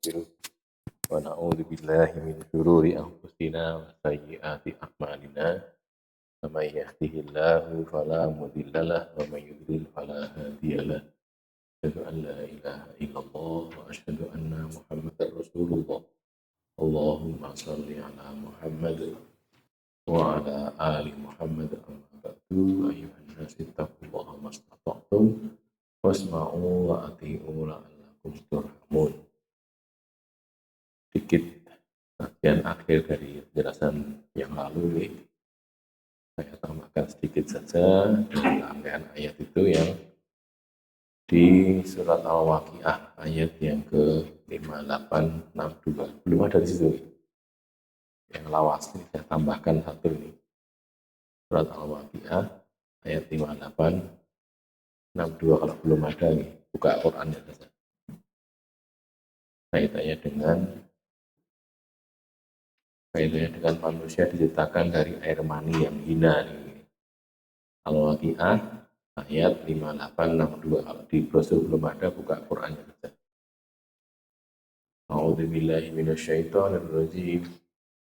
ونستغفره ونعوذ بالله من شرور أنفسنا وسيئات أعمالنا فمن يهده الله فلا مضل له ومن يضلل فلا هادي له أشهد أن لا إله إلا الله وأشهد أن محمدا رسول الله اللهم صل على محمد وعلى آل محمد أما بعد أيها الناس اتقوا الله ما استطعتم واسمعوا وأطيعوا لعلكم ترحمون. Sedikit bagian akhir dari penjelasan yang lalu nih, saya tambahkan sedikit saja dari rangkaian ayat itu yang di surat Al-Waqiah ayat yang ke-5862. Belum ada di situ. Yang lawas ini saya tambahkan satu ini. Surat Al-Waqiah ayat 5862, kalau belum ada nih, buka Qurannya saja. Kaitannya dengan manusia diciptakan dari air mani yang hina nih. Al-Waqiah ayat 5862. Kalau di brosur belum ada, buka Qurannya saja. A'udzubillahi minasyaitonirrajim.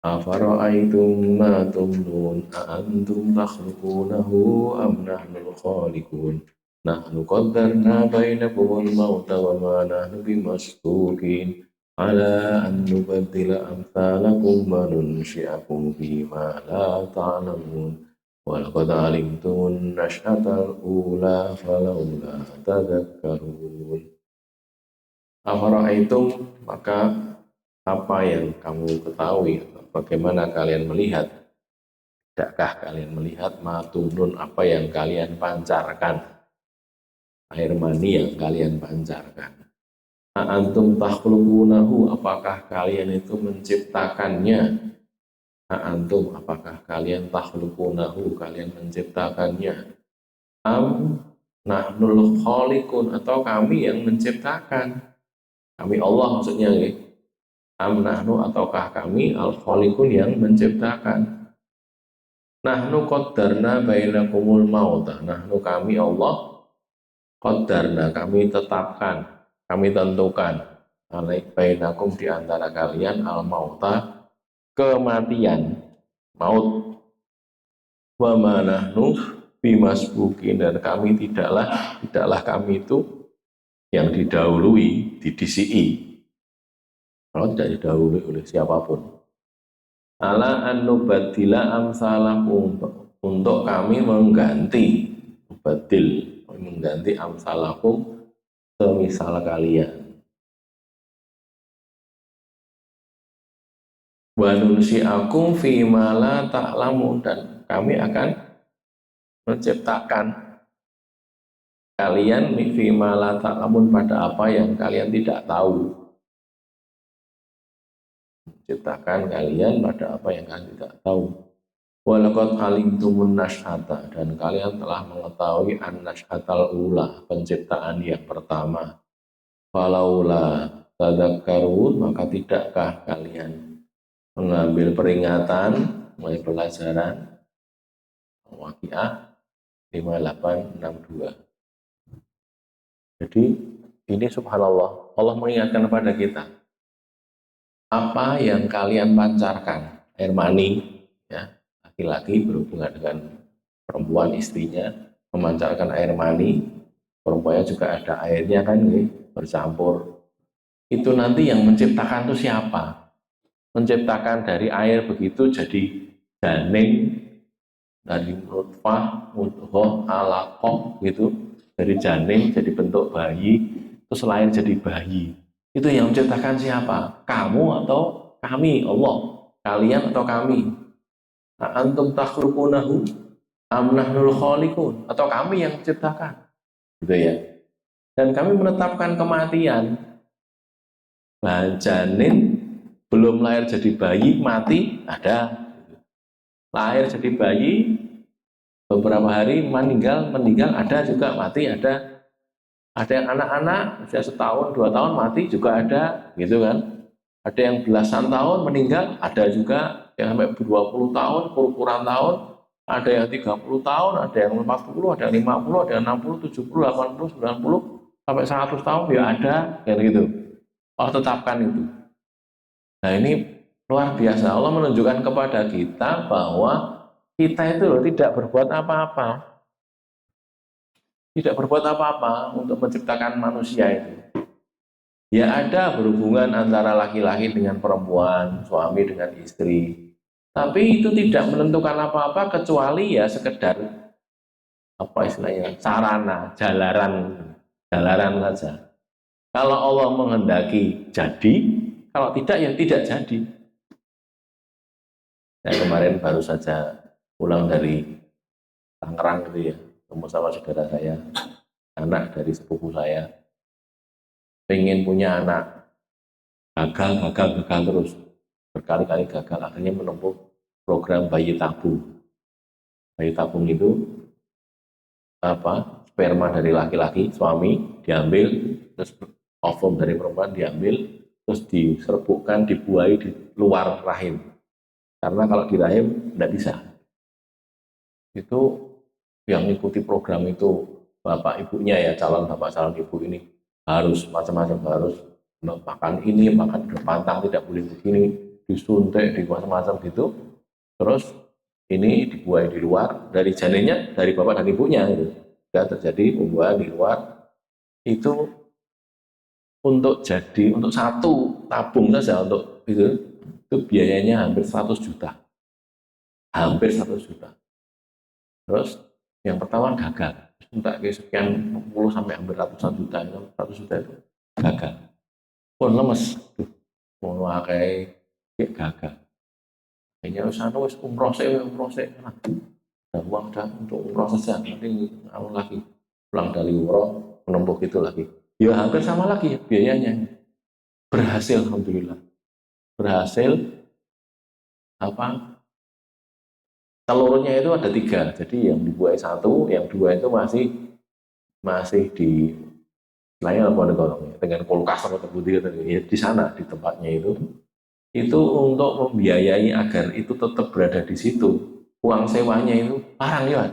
Afara'aitum ma tumnun a'antum takhluqunahu am nahnul khaliqun nahnu qaddarna bainakumul mauta wa ma nahnu bimasbuqin ala an nubaddila amsalakum wa nunsyi'akum fima la ta'lamun wa laqad 'alimtumun nash'atal ula falawla tadhakkarun. Afara'aitum, maka apa yang kamu ketahui, bagaimana kalian melihat? Tidakkah kalian melihat matunun, apa yang kalian pancarkan, air mani yang kalian pancarkan? Antum takhluqunahu, apakah kalian itu menciptakannya? Antum, apakah kalian takhluqunahu, kalian menciptakannya? Am nahnul khaliqun, atau kami yang menciptakan? Kami Allah maksudnya ya. Am nahnu, ataukah kami al-khaliqun yang menciptakan? Nahnu qaddarna bainakumul mauta. Nahnu, kami Allah, qaddarna, kami tetapkan, kami tentukan, bainakum, di antara kalian, al-mauta, kematian, maut. Wa ma nahnu bimasbuqin, dan kami tidaklah kami itu yang didahului, didisi'i. Kalau tidak didahului oleh siapapun. Ala an nubaddila amsalakum, untuk kami mengganti, mengganti amsalakum, semisal kalian. Wa nunsyi'akum fima la ta'lamun, dan kami akan menciptakan kalian fima la ta'lamun, pada apa yang kalian tidak tahu. Ciptakan kalian pada apa yang kalian tidak tahu. Walaqad alimtumun nash'ata, dan kalian telah mengetahui an-nash'atal ula, penciptaan yang pertama. Falaula tadakkarun, maka tidakkah kalian mengambil peringatan, mulai pelajaran. Waqiah 5862. Jadi ini subhanallah, Allah mengingatkan kepada kita, apa yang kalian pancarkan, air mani, ya, laki-laki berhubungan dengan perempuan, istrinya memancarkan air mani, perempuannya juga ada airnya kan, bercampur. Itu nanti yang menciptakan itu siapa? Menciptakan dari air begitu jadi janin, dari nutfah, mudghah, alaqah gitu, dari janin jadi bentuk bayi, terus lahir jadi bayi. Itu yang menciptakan siapa? Kamu atau kami? Allah. Kalian atau kami? Antum takhluqunahu am nahnul khaliqun, atau kami yang menciptakan? Gitu ya. Dan kami menetapkan kematian. Nah, janin belum lahir jadi bayi, mati ada. Lahir jadi bayi, beberapa hari meninggal ada juga, mati ada. Ada yang anak-anak usia setahun, 2 tahun mati juga ada, gitu kan. Ada yang belasan tahun meninggal, ada juga yang sampai 20 tahun, puluhan tahun, ada yang 30 tahun, ada yang 40, ada yang 50, ada yang 60, 70, 80, 90, sampai 100 tahun ya ada, kayak gitu. Allah tetapkan itu. Nah ini luar biasa. Allah menunjukkan kepada kita bahwa kita itu loh tidak berbuat apa-apa. Tidak berbuat apa-apa untuk menciptakan manusia itu. Ya ada berhubungan antara laki-laki dengan perempuan, suami dengan istri. Tapi itu tidak menentukan apa-apa kecuali ya sekedar apa istilahnya sarana, jalaran saja. Kalau Allah menghendaki jadi, kalau tidak ya tidak jadi. Saya kemarin baru saja pulang dari Tangerang gitu ya, ketemu sama saudara saya, anak dari sepupu saya, pengen punya anak, gagal terus, berkali-kali gagal, akhirnya menempuh program bayi tabung. Bayi tabung itu apa? Sperma dari laki-laki, suami diambil, terus ovum dari perempuan diambil, terus diserbukkan, dibuahi di luar rahim. Karena kalau di rahim tidak bisa. Itu yang mengikuti program itu bapak ibunya ya, calon bapak calon ibu ini harus macam-macam, harus makan ini, makan berpantang, tidak boleh begini, disuntik, di macam-macam gitu. Terus ini dibuai di luar, dari janinnya dari bapak dan ibunya gitu. Ya, terjadi pembuahan di luar itu untuk satu tabung saja untuk itu biayanya hampir 100 juta. Hampir 100 juta. Terus yang pertama gagal. Entah sekian puluh sampai hampir ratusan juta, 100 juta itu gagal. Pun lemes. Mau kayak gagal. Kayaknya wis umroh sih. Ada uang dah untuk umroh saja. Nanti awal lagi pulang dari umroh menempuh itu lagi. Ya hampir sama lagi biayanya. Berhasil alhamdulillah. Berhasil apa? Telurnya itu ada 3, jadi yang dibuai 1, yang 2 itu masih di lainnya dengan kulkas atau putih ya, di sana di tempatnya itu untuk membiayai agar itu tetap berada di situ. Uang sewanya itu parang ya.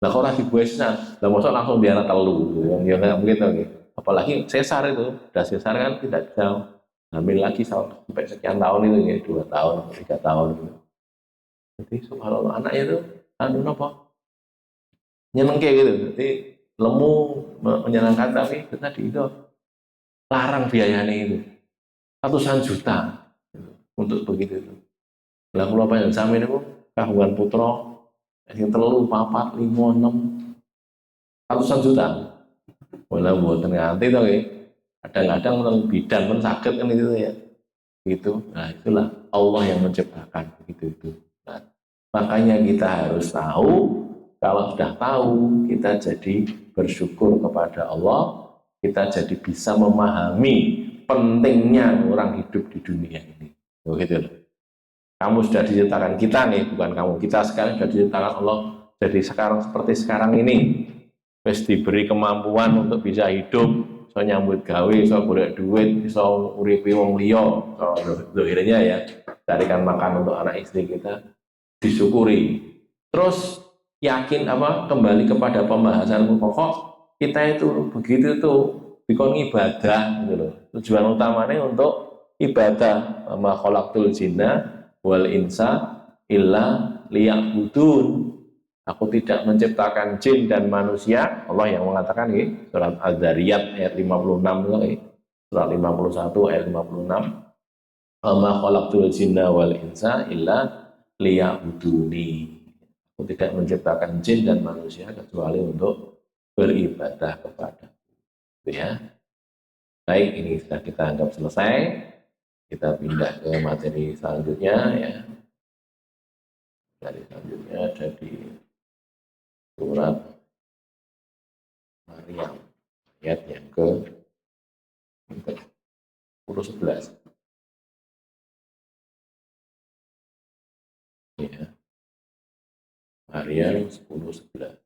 Nah kalau lagi buai sesar, lah masa langsung biara telu, ya nggak mungkin lagi. Apalagi sesar itu, udah sesar kan tidak bisa hamil lagi sampai sekian tahun itu ya 2 tahun, 3 tahun gitu. Jadi subhanallah anaknya itu apa? Nyenengke gitu. Jadi lemu menyenangkan tapi tadi itu larang biayanya itu ratusan juta gitu, untuk begitu itu. Lah kula panjenengan sami niku kagungan putra yang 3, 4, 5, 6 ratusan juta. Wala mboten nganti to nggih. Kadang-kadang orang bidan pun sakit kan itu ya. Gitu. Nah, itulah Allah yang menciptakan begitu itu. Nah, makanya kita harus tahu, kalau sudah tahu kita jadi bersyukur kepada Allah, kita jadi bisa memahami pentingnya orang hidup di dunia ini. Begitu. Kamu sudah diciptakan, kita nih, bukan kamu, kita sekarang sudah diciptakan Allah, jadi sekarang seperti sekarang ini, wis diberi kemampuan untuk bisa hidup, so nyambut gawe, so golek duit, so uripi wong liya, so dohirnya ya, carikan makan untuk anak istri kita, disyukuri. Terus yakin kembali kepada pembahasan pokok, kita itu begitu tuh bikon ibadah gitu loh. Tujuan utamanya untuk ibadah. Ma khalaqtul jinna wal insa illa liya'budun. Aku tidak menciptakan jin dan manusia, Allah yang mengatakan ini surat Az-Zariyat ayat 56 surat 51 ayat 56. Ma khalaqtul jinna wal insa illa liya'buduni. Aku tidak menciptakan jin dan manusia kecuali untuk beribadah kepada. Ya. Baik, ini sudah kita anggap selesai. Kita pindah ke materi selanjutnya ya. Dari selanjutnya ada di surat Maryam ayat yang ke 10-11. Ya. Maryam 10-11.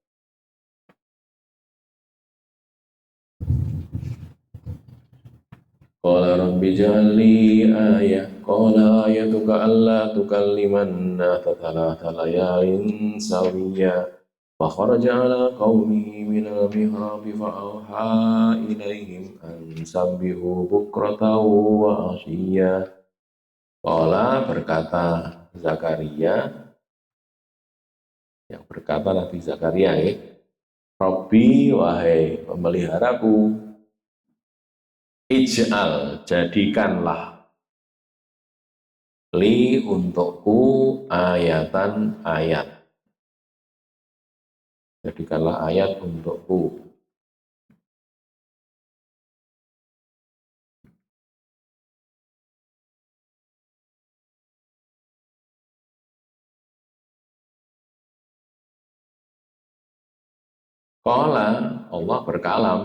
Qala rabbi ij'alni ayah. Qala ayatuka alla tukalliman nasa thalatha layalin sawiyya. Wa kharaja ala qaumihi minal mihrabi fa'auha ilaihim an sabbihu bukratan wa ashiya. Qala berkata Zakaria, yang berkata Nabi Zakaria, Rabbi wahai pemeliharaku, ij'al jadikanlah li untukku ayatan ayat. Jadikanlah ayat untukku. Qala Allah berkalam,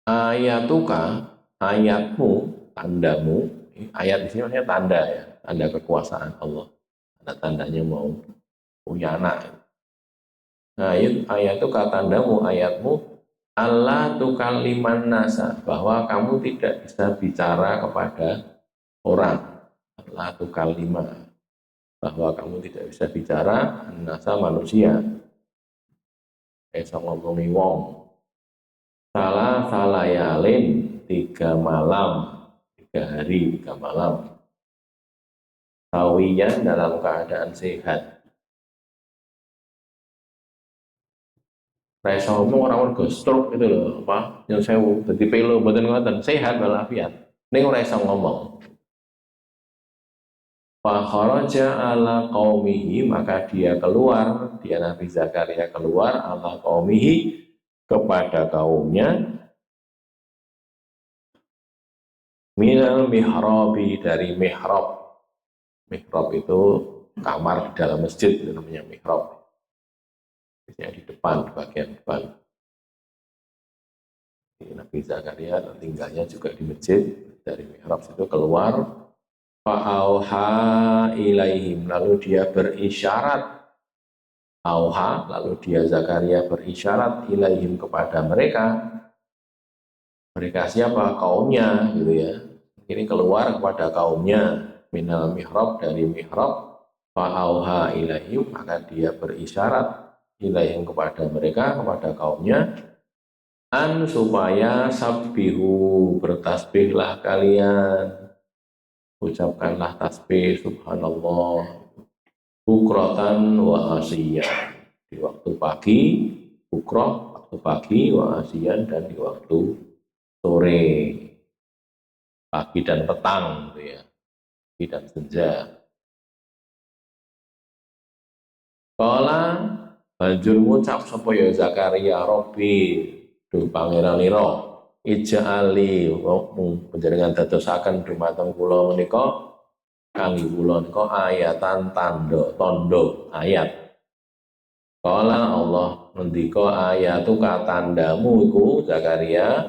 ayatuka, ayatmu, tandamu. Ayat di sini maksudnya tanda ya, tanda kekuasaan Allah. Tanda-tandanya mau punya anak. Nah, ayatuka, tandamu, ayatmu, Allah tukalliman nasa, bahwa kamu tidak bisa bicara kepada orang. Allah tukallima, bahwa kamu tidak bisa bicara nasa manusia. Esok ngomongi wong. Salah yalin 3 malam, 3 hari, 3 malam. Sawiyan dalam keadaan sehat. Rasa ngomong orang stroke itu loh, apa? Yang saya jadi pelo badan ngoten, sehat walafiat. Ning ora iso ngomong. Fa kharaja ala qaumihi, maka dia keluar, dia Nabi Zakaria keluar ala qaumihi kepada kaumnya, minal mihrabi, dari mihrab. Mihrab itu kamar di dalam masjid, itu namanya mihrab. Biasanya di depan, di bagian depan. Nabi Zakaria tinggalnya juga di masjid, dari mihrab itu keluar, fa'auha ilaihim, lalu dia berisyarat, auha, lalu dia Zakaria berisyarat ilaihim kepada mereka. Mereka siapa? Kaumnya, gitu ya. Ini keluar kepada kaumnya, minal mihrab, dari mihrab, fa'auha ilaihim, maka dia berisyarat ilaihim kepada mereka, kepada kaumnya, an supaya sabbihu, bertasbihlah kalian, ucapkanlah tasbih subhanallah, bukratan wa asyian, di waktu pagi, bukroh, waktu pagi, wa asyian, dan di waktu sore, pagi dan petang, gitu ya, pagi dan senja. Kala banjur ngucap sapa ya Zakaria, Robbi, duh pangeranira, ij'ali panjenengan dadosaken dumateng kula menika, kangge kula nika ayatan tondo ayat. Kala Allah ngendika, ayatu katandamu iku Zakaria,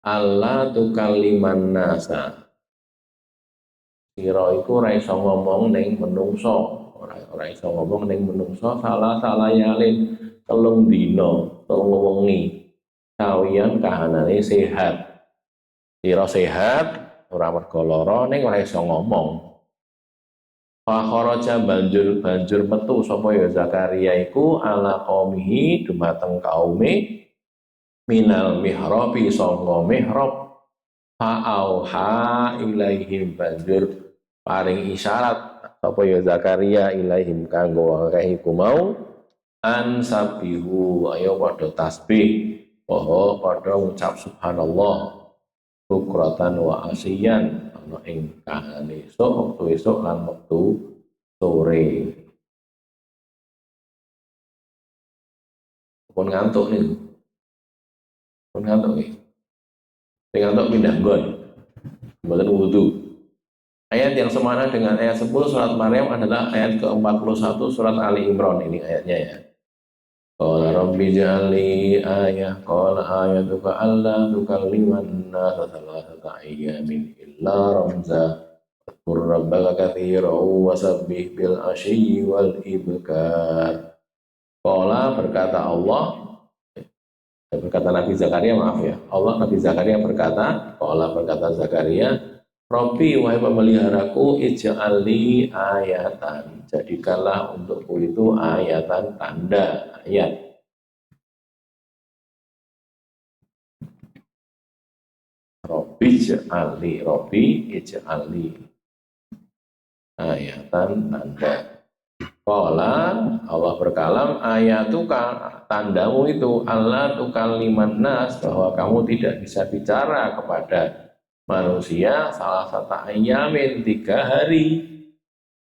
Allah tukalliman nasa, sira iku ora iso ngomong ning menungso, ora iso ngomong ning menungso, salah yalin 3 dina, 3 wengi, sawiyan kahanane sehat. Sira sehat, ora mergo lara ning ora iso ngomong. Fa kharaja banjur metu sapa ya Zakaria iku ala qaumihi dumateng kaume, minal mihrabi sangka mihrab, fa auha ilaihim, banjur paring isyarat sapa ya Zakaria ilaihim kanggo akeh iku mau, an sabihu, ayo padha tasbih, padha ngucap subhanallah, bukratan wa asyian, ana ing kahane esuk, wektu esuk lan wektu sore. Pun ngantuk nih. Pun ngantuk nih. Sing ngantuk pindah nggon. Mboten wudu. Ayat yang semana dengan ayat 10 surat Maryam adalah ayat ke-41 surat Ali Imran, ini ayatnya ya. Qala rabbi ja'alni ayah, qala ayatuka alla tukalliman nasa thalathata ayyamin illa ramza, wadhkur rabbaka katsiran wasabbih bil ashyi wal ibkar. Qala berkata Allah, berkata Nabi Zakaria, maaf ya, Allah Nabi Zakaria berkata, qala berkata Zakaria, Robbi wahai pemeliharaku, ij'alli ayatan, jadikanlah untukku itu ayatan, tanda, ayat. Robbi ij'alli ayatan, tanda. Qala, Allah berkalam, ayatuka, tandamu itu Allah tukalliman nas, bahwa kamu tidak bisa bicara kepada manusia salah satu ayamin 3 hari,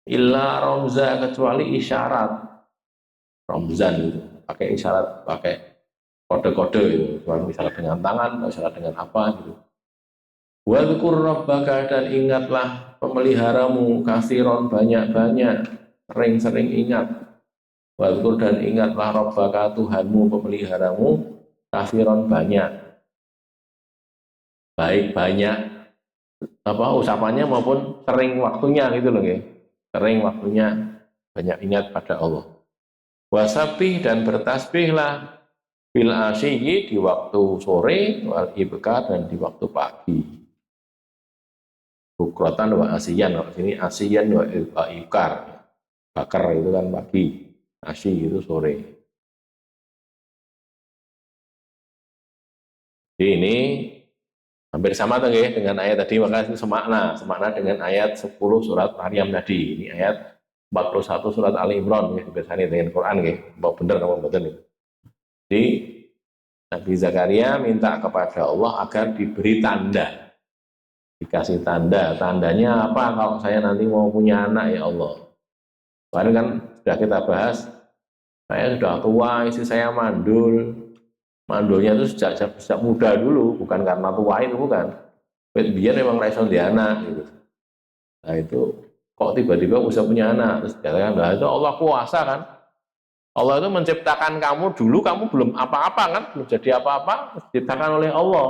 illa romza, kecuali isyarat. Romzan itu pakai isyarat, pakai kode-kode itu, misalnya dengan tangan, misalnya dengan apa gitu. Wadhkur rabbaka, dan ingatlah pemeliharamu, kasiron, banyak-banyak, sering-sering ingat. Wadhkur, dan ingatlah rabbaka, Tuhanmu, pemeliharamu, kasiron, banyak, baik banyak apa usapannya maupun sering waktunya gitu loh ya. Sering waktunya, banyak ingat pada Allah. Wasabih, dan bertasbihlah bil asyiyi, di waktu sore, wal ibkar, dan di waktu pagi. Bukrotan wa asiyan, sini asiyan wa ibkar, bakar itu kan pagi, asyi itu sore. Jadi ini hampir sama tuh ya dengan ayat tadi, maka itu semakna dengan ayat 10 surat Maryam tadi. Ini ayat 41 surat Ali Imran ya, biasanya dengan Quran ya, mau bener kamu betul nih. Jadi Nabi Zakaria minta kepada Allah agar diberi tanda. Dikasih tanda, tandanya apa kalau saya nanti mau punya anak ya Allah. Kemarin kan sudah kita bahas, saya sudah tua, istri saya mandul. Mandulnya itu sejak muda dulu, bukan karena tua itu, bukan. Biar memang raison di anak gitu. Nah itu kok tiba-tiba bisa punya anak, terus dikatakan, nah itu Allah kuasa kan. Allah itu menciptakan kamu dulu, kamu belum apa-apa kan, belum jadi apa-apa, diciptakan oleh Allah.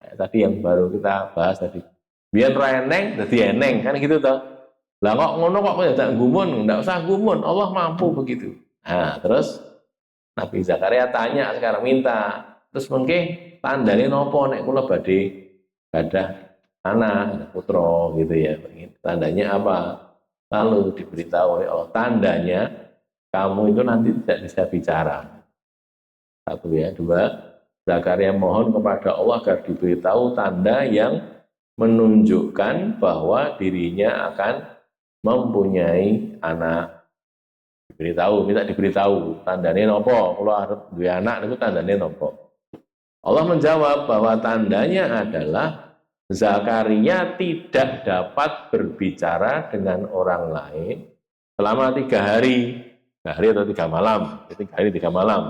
Nah, tadi yang baru kita bahas tadi. Biar reneng, jadi eneng kan gitu toh. Lah kok ngono kok tidak gumun, enggak usah gumun, Allah mampu begitu. Nah, terus Nabi Zakaria tanya sekarang, minta. Terus mungkin tandane nopo nek kula badhe gadah anak, putra gitu ya. Tandanya apa? Lalu diberitahu oleh Allah, tandanya kamu itu nanti tidak bisa bicara. Satu ya, dua, Zakaria mohon kepada Allah agar diberitahu tanda yang menunjukkan bahwa dirinya akan mempunyai anak. Diberitahu, minta diberitahu tandanya nopo, kalau harus dua anak itu tandanya nopo. Allah menjawab bahwa tandanya adalah Zakaria tidak dapat berbicara dengan orang lain selama 3 hari, 3 hari atau 3 malam, 3 hari 3 malam.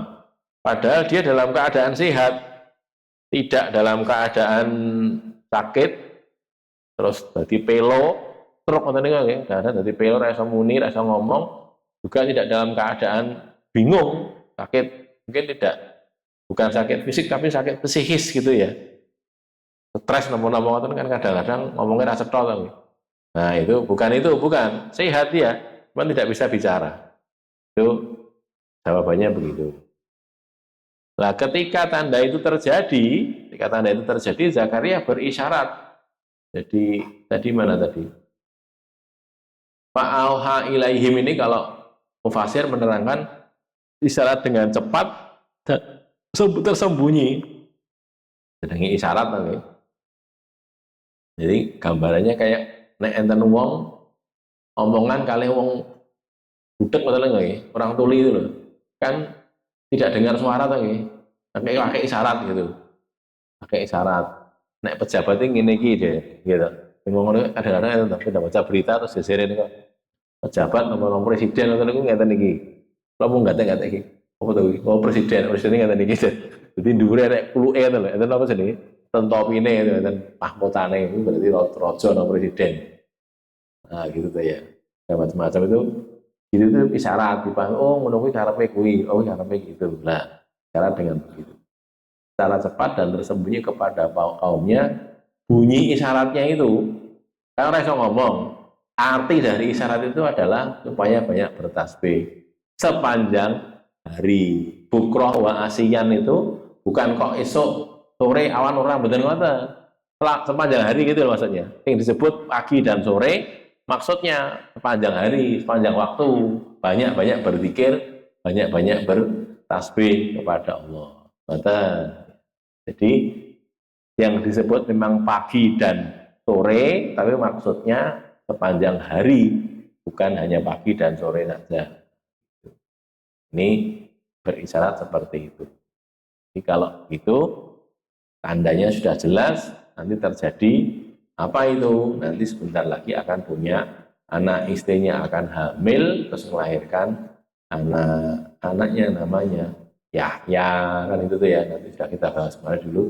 Padahal dia dalam keadaan sehat, tidak dalam keadaan sakit. Terus dadi pelo, truk ngoten niku nggih, ada dadi pelo ra iso muni, ra iso ngomong, juga tidak dalam keadaan bingung, sakit, mungkin tidak. Bukan sakit fisik tapi sakit psikis gitu ya. Stres nemu-nemu ngoten kan kadang-kadang ngomongnya ra cetha to. Nah, itu, bukan. Sehat dia, cuma tidak bisa bicara. Itu jawabannya begitu. Nah, ketika tanda itu terjadi, Zakaria berisyarat. Jadi tadi mana tadi? Fa'auha ilaihim ini kalau mufasir menerangkan isyarat dengan cepat dan tersembunyi. Sedangnya isyarat okay. Jadi gambarannya kayak nek enten wong omongan kali wong budek betul nggak ya? Orang tuli itu loh. Kan tidak dengar suara tapi pakai isyarat gitu. Pakai isyarat. Nek pejabat ini ngene iki deh, gitu. Ngomong kadang-kadang itu tapi baca berita terus geserin kok. Pejabat nomor presiden atau niku ngeten iki. Kalau mau ngate-ngate iki. Apa to iki? Oh presiden ngeten iki. Jadi dhuwure nek kuluke to lho. Enten apa jenenge? Tentopine itu enten mahkotane itu berarti raja nomor presiden. Nah, gitu tuh ya. Macam-macam itu gitu tuh isyarat dipahami. Oh, ngono kuwi karepe kuwi. Oh, karepe gitu. Nah, cara dengan begitu. Secara cepat dan tersembunyi kepada kaumnya, bunyi isyaratnya itu kalau orang ngomong, arti dari isyarat itu adalah supaya banyak bertasbih sepanjang hari. Bukroh wa asiyan itu bukan kok esok sore awan orang betul ngoten. sepanjang hari gitu loh maksudnya. Yang disebut pagi dan sore maksudnya sepanjang hari, sepanjang waktu, banyak-banyak berzikir, banyak-banyak bertasbih kepada Allah. Betul. Jadi yang disebut memang pagi dan sore, tapi maksudnya sepanjang hari, bukan hanya pagi dan sore saja. Ini berisyarat seperti itu. Jadi kalau itu tandanya sudah jelas, nanti terjadi apa itu? Nanti sebentar lagi akan punya anak, istrinya akan hamil, terus melahirkan anaknya namanya Yahya, kan itu tuh ya, nanti sudah kita bahas kemarin dulu.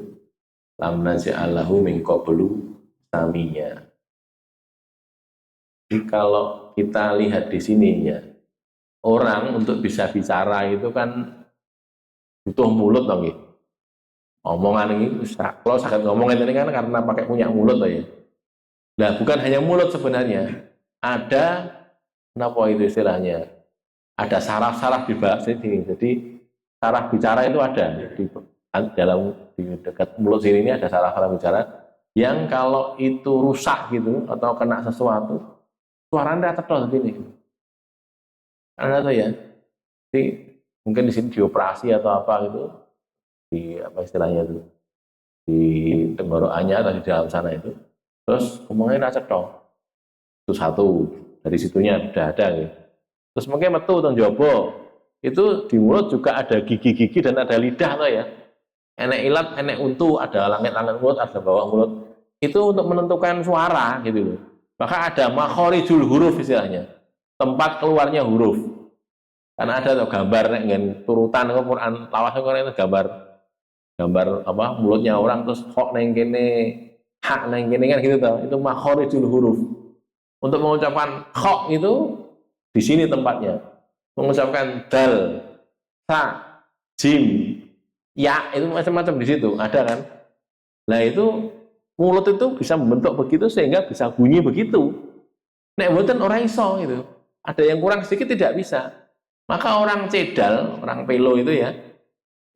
Lam naj'alahu min qablu samiyya. Jadi kalau kita lihat di sininya, orang untuk bisa bicara itu kan butuh mulut dong gitu. Omongan ini, kalau sakit ngomongin ini kan karena pakai punya mulut loh ya. Nah, bukan hanya mulut sebenarnya. Ada, kenapa itu istilahnya? Ada saraf-saraf di bawah sini. Jadi, saraf bicara itu ada. Di dekat mulut sini ini ada saraf-saraf bicara. Yang kalau itu rusak gitu, atau kena sesuatu, suaranya cedol begini. Anda tahu ya? Jadi, mungkin di sini dioperasi atau apa gitu. Di apa istilahnya itu? Di tenggorokannya atau di dalam sana itu. Terus ngomongnya cedol. Itu satu, dari situnya udah ada gitu. Terus mungkin metu tong jobo, itu di mulut juga ada gigi-gigi dan ada lidah tuh ya. Enek ilat, enek untu, ada langit-langit mulut, ada bawah mulut. Itu untuk menentukan suara gitu loh. Maka ada makhorijul huruf istilahnya, tempat keluarnya huruf. Karena ada tuh gambar dengan turutan Quran, lawas Quran itu gambar apa mulutnya orang, terus kok neng kene, hak neng kene kan gitu tuh. Itu makhorijul huruf. Untuk mengucapkan kok itu di sini tempatnya. Mengucapkan dal, sa, jim, ya itu macam-macam di situ ada kan. Nah itu mulut itu bisa membentuk begitu sehingga bisa bunyi begitu. Nek mboten ora iso itu. Ada yang kurang sedikit tidak bisa. Maka orang cedal, orang pelo itu ya,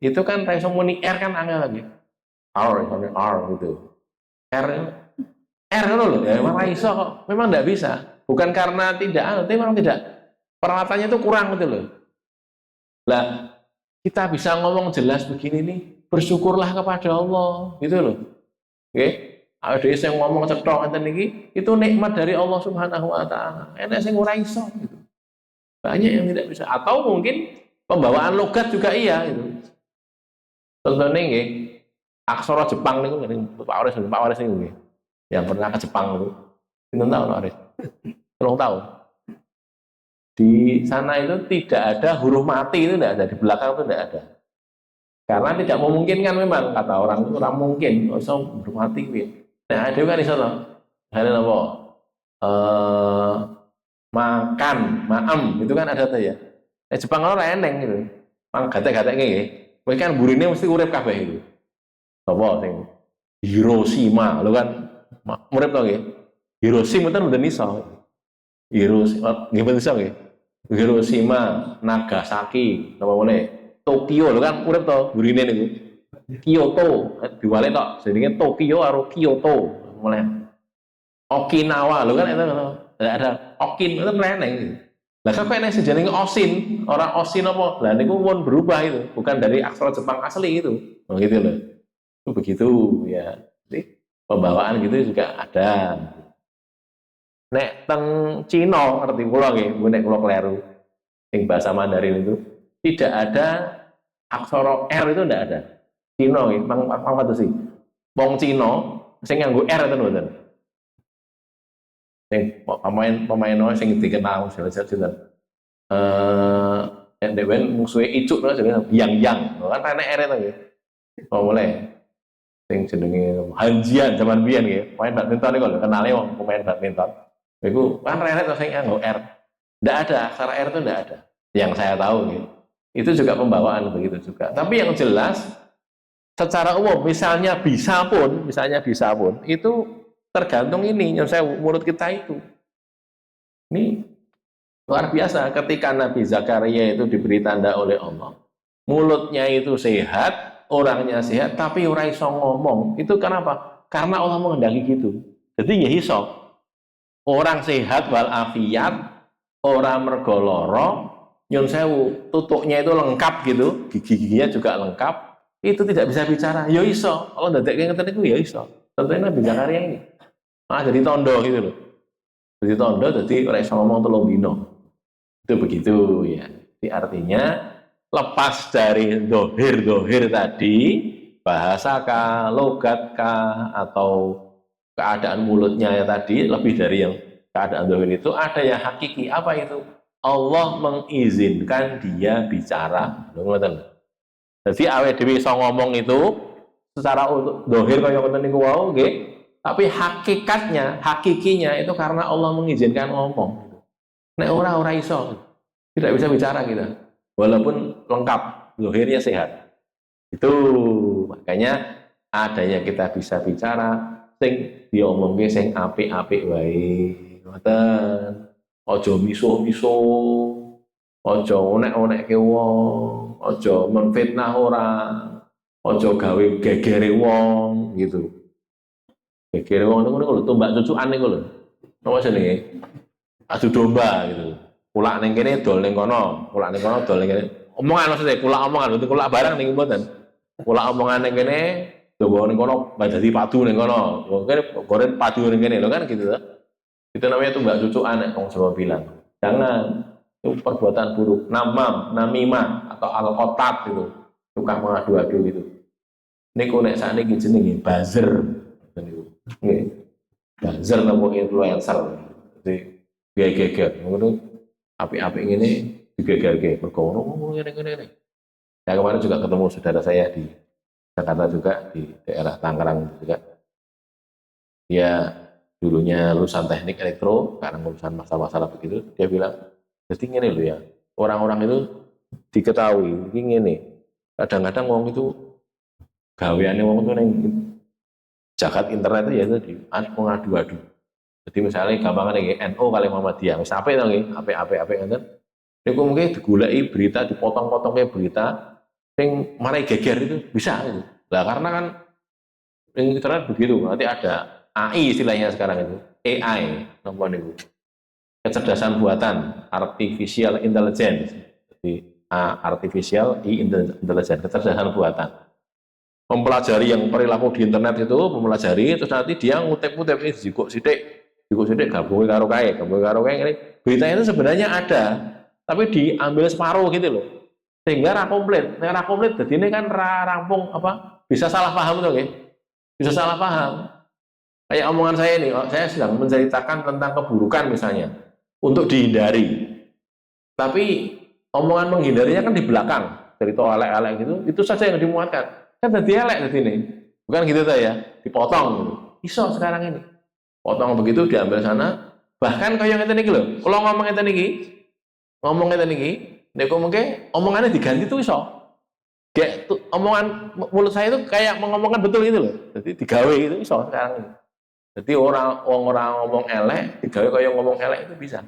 itu kan iso muni R kan angel lagi. R gitu. R loh ya memang iso kok. Memang tidak bisa. Bukan karena tidak, tapi memang tidak. Peralatannya itu kurang gitu loh. Lah, kita bisa ngomong jelas begini nih, bersyukurlah kepada Allah, gitu loh. Oke? Ada yang ngomong cetok enten iki, itu nikmat dari Allah Subhanahu wa taala. Enak sing ora iso gitu. Banyak yang tidak bisa. Atau mungkin pembawaan logat juga iya gitu. Contohnya nggih, aksara Jepang niku Pak Waris niku nggih. Yang pernah ke Jepang itu. Pinten tahun Pak Waris? 3 tahun. Di sana itu tidak ada huruf mati, itu tidak ada, di belakang itu tidak ada. Karena tidak memungkinkan memang, kata orang itu tidak mungkin, bisa huruf mati. Nah, ada kan di sana. Ada apa? Makan, maem, itu kan ada tuh ya. Jepang orang eneng gitu. Mang gatek-gatek gitu. Mereka kan burine mesti urip kabeh itu. Apa sing Hiroshima, lo kan urip to nggih. Hiroshima itu udah iso. Hiroshima, gimana bisa nggih? Hiroshima, Nagasaki, apa boleh? Tokyo, lo kan urip to, burine niku. Kyoto, diwale tok, jenenge Tokyo karo Kyoto, mulai. Okinawa, lo kan itu ada Okin, itu meneng. Lah kok enek sejenenge Osin, orang Osin apa? Lah niku pun berubah itu, bukan dari aksara Jepang asli itu. Oh gitu loh. Itu begitu ya. Jadi pembawaan gitu juga ada. Nek teng Cina ngerti kula nggih, nek kula kleru. Ing bahasa Mandarin itu tidak ada aksara R itu tidak ada. Cina nggih, mangkat sih. Wong Cina sing nganggo R itu mboten. Sing pemain sing dikenal jelas-jelas. Dewen musuhe icuk lho jenenge yang kan enek R itu nggih. Oh boleh. Sing jenenge Hanjian zaman biyen nggih, pemain badminton niku lho kenale wong pemain badminton. Iku kan renet sing nganggo R. Tidak ada, aksara R itu tidak ada. Yang saya tahu gitu. Itu juga pembawaan begitu juga. Tapi yang jelas secara umum misalnya bisa pun itu tergantung ini yang saya mulut kita itu. Ini luar biasa ketika Nabi Zakaria itu diberi tanda oleh Allah. Mulutnya itu sehat, orangnya sehat, tapi ora iso ngomong. Itu kenapa? karena Allah menghendaki gitu. Jadi ya iso. Orang sehat walafiat, orang mergo lara, nyun sewu, tutuknya itu lengkap gitu, gigi-giginya juga lengkap, itu tidak bisa bicara. Ya iso. Allah ndadekke ngeten niku ya iso. Contohnya Nabi Zakaria ini. Jadi tondo gitu loh. Jadi tondo jadi ora iso ngomong 3 dino. Itu begitu ya. Jadi artinya lepas dari dohir tadi, bahasakah, logatkah, atau keadaan mulutnya ya tadi, lebih dari yang keadaan dohir itu, ada yang hakiki. Apa itu? Allah mengizinkan dia bicara. Jadi awake dhewe iso ngomong itu secara dohir kaya ngoten niku wau nggih, tapi hakikatnya, hakikinya itu karena Allah mengizinkan ngomong. Nek ora iso, tidak bisa bicara kita. Walaupun lengkap, dohirnya sehat. Itu makanya adanya kita bisa bicara, sing diomongke sing apik-apik wae. Ngoten. Aja misuh-misuh, aja onek-onekke wong, aja menfitnah orang, aja gawe gegere wong gitu. Gegere wong niku lho tumbak cucukan niku lho. Napa jenenge? Adu domba gitu. Kulak ning kene dol ning kono, kulak ning kono dol ning kene. Omongan maksudnya kulak omongan, itu kulak barang ning mboten. Kulak omongan ning kene, domba ning kono dadi padu ning kono. Kene goreng padu ning kene lho kan gitu to. Itu namanya tumbak cucukan nek wong Jawa bilang. Jangan, itu perbuatan buruk, namimah atau al-qatat itu, tukang mengadu-adu gitu. Niku nek sakniki jenenge buzzer. Nggih. Buzzer napa influencer. Jadi geger, ngono apik-apik ngene digegerke, mergo ngono ngene. Saya kemarin juga ketemu saudara saya di Jakarta juga, di daerah Tangerang juga. Dia dulunya lulusan teknik elektro, karena urusan masalah-masalah begitu, dia bilang, jadi ngene loh ya, orang-orang itu diketahui, ini kadang-kadang wong itu gaweane wong itu neng jagat internet ya itu di mengadu-adu. Jadi misalnya gampang nih NU kali Muhammadiyah, misalnya apa itu nih, apa ngeten. Niku mungkin digulai berita, dipotong-potong kayak berita, yang mana geger itu bisa gitu. Lah karena kan internet begitu, nanti ada AI istilahnya sekarang itu, AI, nampak niku. Kecerdasan buatan, artificial intelligence. Jadi artificial intelligence, kecerdasan buatan. Mempelajari yang perilaku di internet itu, mempelajari, terus nanti dia ngutip-ngutip ini jikuk sidik gabungin karo kae ini. Beritanya itu sebenarnya ada, tapi diambil separuh gitu loh. Sehingga komplit jadi ini kan rampung apa? Bisa salah paham tuh, okay? Bisa salah paham. Kayak omongan saya ini, saya sedang menceritakan tentang keburukan misalnya, untuk dihindari. Tapi omongan menghindarinya kan di belakang, cerita elek-elek gitu, itu saja yang dimuatkan. Kan jadi elek di sini, bukan gitu ya, dipotong gitu. Iso sekarang ini, potong begitu diambil sana. Bahkan kayak yang ini loh, kalau ngomong ini, niku mungkin omongannya diganti tuh iso. Kayak omongan mulut saya itu kayak mengomongkan betul gitu loh, jadi digawe itu iso sekarang ini. Jadi orang ngomong elek, digawe kaya ngomong elek itu bisa.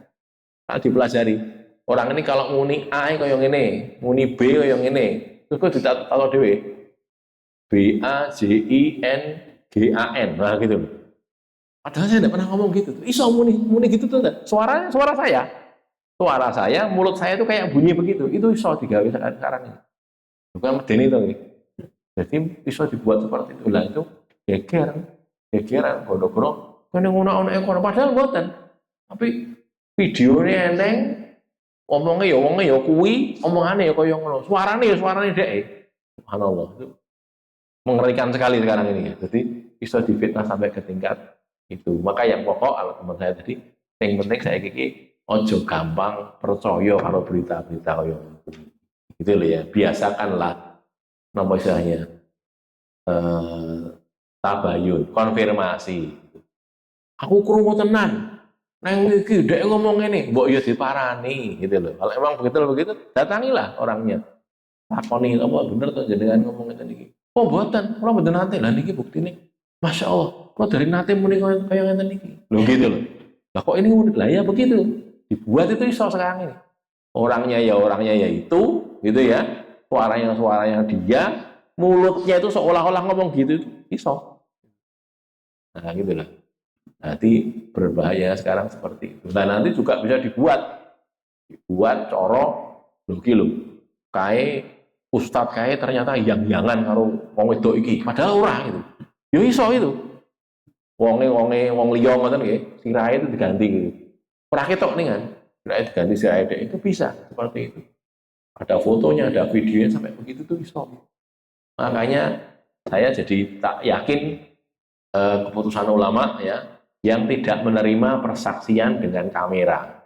Nah, dipelajari. Orang ini kalau muni A kaya ngene, muni B kaya ngene. Terus kok ditato dhewe. BAJINGAN. Nah gitu loh. Padahal saya tidak pernah ngomong gitu. Iso muni gitu tuh. Suara saya. Suara saya, mulut saya itu kayak bunyi begitu. Itu iso digawe sekarang ini. Bukan medeni to nggih. Jadi iso dibuat seperti itu. Lah itu gegeran bodoh-bodoh kene ngono-ngono kono padahal mboten. Tapi videonya eneng, omongnya ya kuwi, omongane ya kaya ngono. Suarane dhek. Subhanallah. Itu mengerikan sekali sekarang ini ya. Jadi bisa difitnah sampai ke tingkat itu. Maka yang pokok ala teman saya tadi, yang penting saya kiki ojo gampang percaya kalau berita-berita kaya ngono. Gitu loh ya. Biasakanlah napa istilahnya? Tabayun, konfirmasi. Aku krungu tenan. Nang iki dhek ngomong ngene, mbok ya diparani gitu loh. Kalau emang begitu, datangilah orangnya. Takoni apa bener to jenengan ngomong ngene iki. Oh mboten, kula mboten nate. Lah niki buktine. Masya Allah, kok dari nate muni kaya ngene iki. Lho gitu loh. Lah kok ini lah ya begitu. Dibuat itu iso sekarang ini. Orangnya ya itu, gitu ya. Suaranya dia, mulutnya itu seolah-olah ngomong gitu, iso. Nah, gitu lah. Nanti berbahaya sekarang seperti itu. Nah, nanti juga bisa dibuat coro lho kae ustad kae ternyata yang-yangan karo wong wedok iki. Padahal ora gitu. Yo iso itu. Wong liya ngoten nggih, sirahe itu diganti gitu. Ora ketok ning kan. Sirahe diganti sirahe dek itu bisa seperti itu. Ada fotonya, ada videonya sampai begitu tuh iso. Makanya saya jadi tak yakin keputusan ulama ya yang tidak menerima persaksian dengan kamera.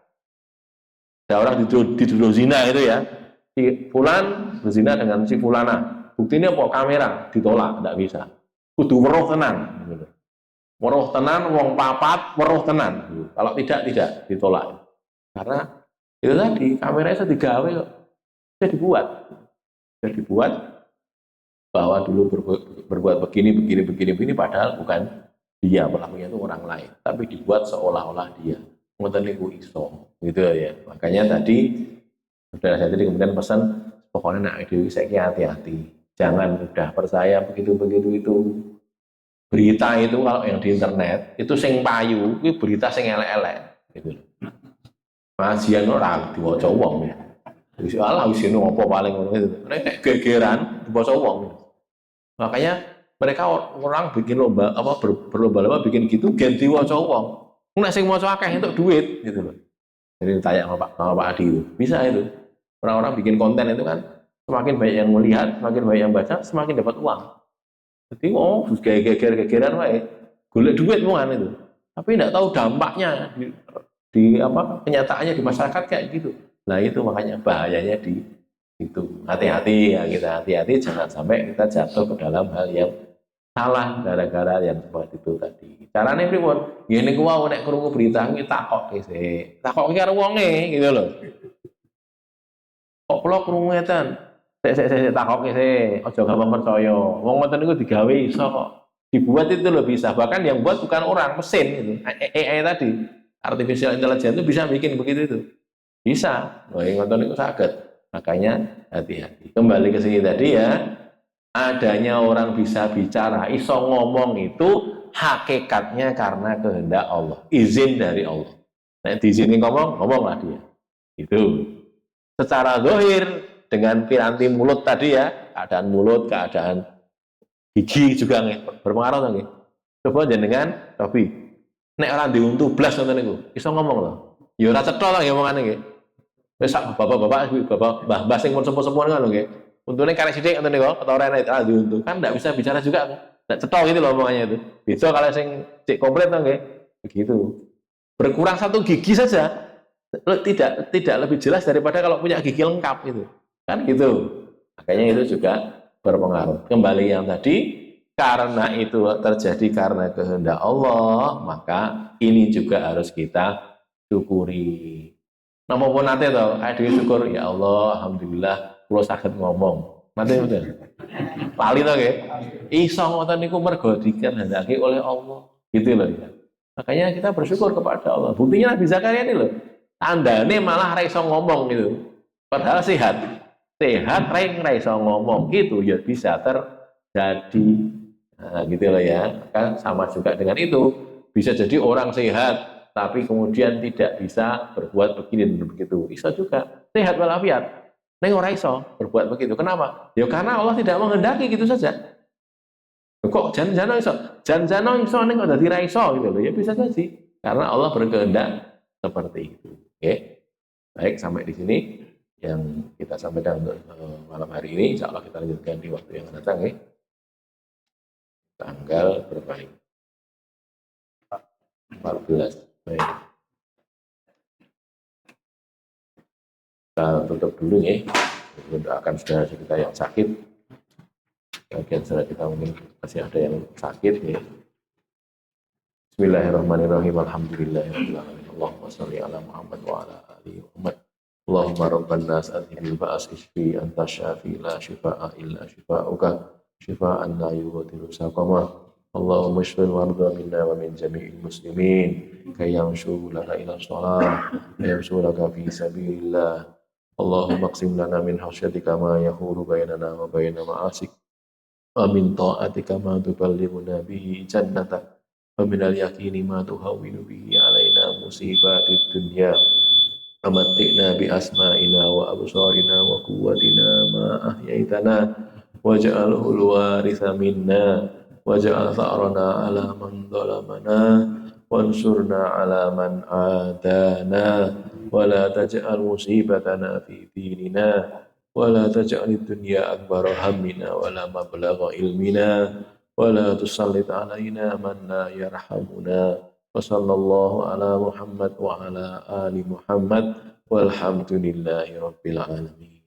Ada orang dituduh zina itu ya, si Fulan berzina dengan si Fulana. Buktinya apa? Kamera ditolak, tidak bisa. Kudu weruh tenan. Weruh tenan, wong papat, weruh tenan. Kalau tidak ditolak. Karena itu tadi kamera itu digawe kok, bisa dibuat bahwa dulu berbuat begini, padahal bukan dia pelakunya itu orang lain, tapi dibuat seolah-olah dia. Ngoten niku iso, gitu ya. Makanya tadi saudara saya tadi kemudian pesan, pokoknya nak dewi saya hati-hati, jangan mudah percaya begitu itu. Berita itu kalau yang di internet itu sing payu, itu berita sing elek-elek, gitu. Pengajian orang diwaca wong ya. Wis ala wis ngono apa paling ngono itu. Nek gegeran diwaca wong. Makanya mereka orang bikin lomba apa berlomba-lomba bikin gitu gen diwaca wong. Nek sing maca akeh entuk duit gitu loh. Jadi ditanya sama Pak Adi itu. Bisa itu. Orang-orang bikin konten itu kan semakin banyak yang melihat, semakin banyak yang baca, semakin dapat uang. Jadi terus geger-gegeran wae. Golek duit wongan itu. Tapi tidak tahu dampaknya di apa kenyataannya di masyarakat kayak gitu. Nah itu makanya bahayanya di itu. Hati-hati ya kita hati-hati jangan sampai kita jatuh ke dalam hal yang salah gara-gara yang seperti itu tadi. Carane pripun? Ya niku wae nek krungu berita iki takokke sik. Takokke karo wonge gitu loh. Kok kula krungu ngeten? Sik takokke sik, aja gampang percaya. Wong ngoten niku digawe iso kok. Dibuat itu loh bisa. Bahkan yang buat bukan orang, mesin gitu. AI tadi. Artificial intelligence itu bisa bikin begitu itu. Bisa. Wah, ngoten niku saged. Makanya hati-hati. Kembali ke sini tadi ya. Adanya orang bisa bicara, iso ngomong itu hakikatnya karena kehendak Allah, izin dari Allah. Nah, diizinin ngomonglah dia. Itu. Secara zahir dengan piranti mulut tadi ya, keadaan mulut, keadaan gigi juga berpengaruh nggih. Coba jenengan tapi nek orang diuntu blas ngoten niku, iso ngomong loh. Ya ora cetha lah ya omongane nggih. Wis bapak-bapak, mbah-mbah sing sepuh-sepuh ngono nggih. Untune karek sithik ngoten niku, ketara nek diuntu. Kan ndak bisa bicara juga kan. Ndak cetha gitu loh omongannya itu. Bisa kalau sing cek komplit to nggih. Begitu. Berkurang satu gigi saja tidak lebih jelas daripada kalau punya gigi lengkap itu. Kan gitu. Makanya itu juga berpengaruh. Kembali yang tadi, karena itu terjadi karena kehendak Allah, maka ini juga harus kita syukuri. Napa pun nate to, dhewe syukur ya Allah, alhamdulillah kula saged ngomong. Nate mboten. Lali to nggih. Iso ngoten niku mergo dikehendaki oleh Allah. Gitu loh ya. Makanya kita bersyukur kepada Allah. Buktinya Nabi Zakaria ini loh. Tandane malah ra iso ngomong gitu. Padahal sehat. Sehat ra iso ngomong gitu ya bisa terjadi. Nah, gitu loh ya. Kan sama juga dengan itu. Bisa jadi orang sehat tapi kemudian tidak bisa berbuat begini dan begitu. Bisa juga sehat walafiat. Neng ora iso berbuat begitu. Kenapa? Ya karena Allah tidak menghendaki gitu saja. Kok jan-jano iso? Jan-jano iso neng kok dadi ra iso gitu loh. Ya bisa jadi karena Allah berkehendak seperti itu. Oke. Baik, sampai di sini yang kita sampaikan untuk malam hari ini. Insya Allah kita lanjutkan di waktu yang akan datang ya. Tanggal berapa ini? 14. Baik. Kita tutup dulu ya. Mendoakan saudara kita yang sakit. Bagian saudara kita mungkin masih ada yang sakit ya. Bismillahirrahmanirrahim. Alhamdulillahirrahmanirrahim. Allahumma salli ala Muhammad wa ala alihi Muhammad. Allahumma rabban nas adhibil ba'as isfi anta syafi la shifa'a illa shifa'uka shifa'an la yughadiru saqama. Allahumma ishfil warda minna wa min jami'il muslimin kay yamshu laka ila shalah wa yamshu laka fi sabilillah. Allahumma qsim lana min khasyatika ma yahulu bainana wa baina ma'asik wa min ta'atika ma tuballighuna bihi jannatak ومن اليقين ما تهون به علينا مصيبات الدنيا ومتئنا بأسمائنا وأبصارنا وقوتنا ما أحييتنا واجعله الوارث منا واجعل ثأرنا على من ظلمنا وانصرنا على من عادانا ولا تجعل مصيبتنا في ديننا ولا تجعل الدنيا أكبر همنا ولا مبلغ علمنا ولا تسلط علينا من لا يرحمنا وصلى الله على محمد وعلى آل محمد والحمد لله رب العالمين.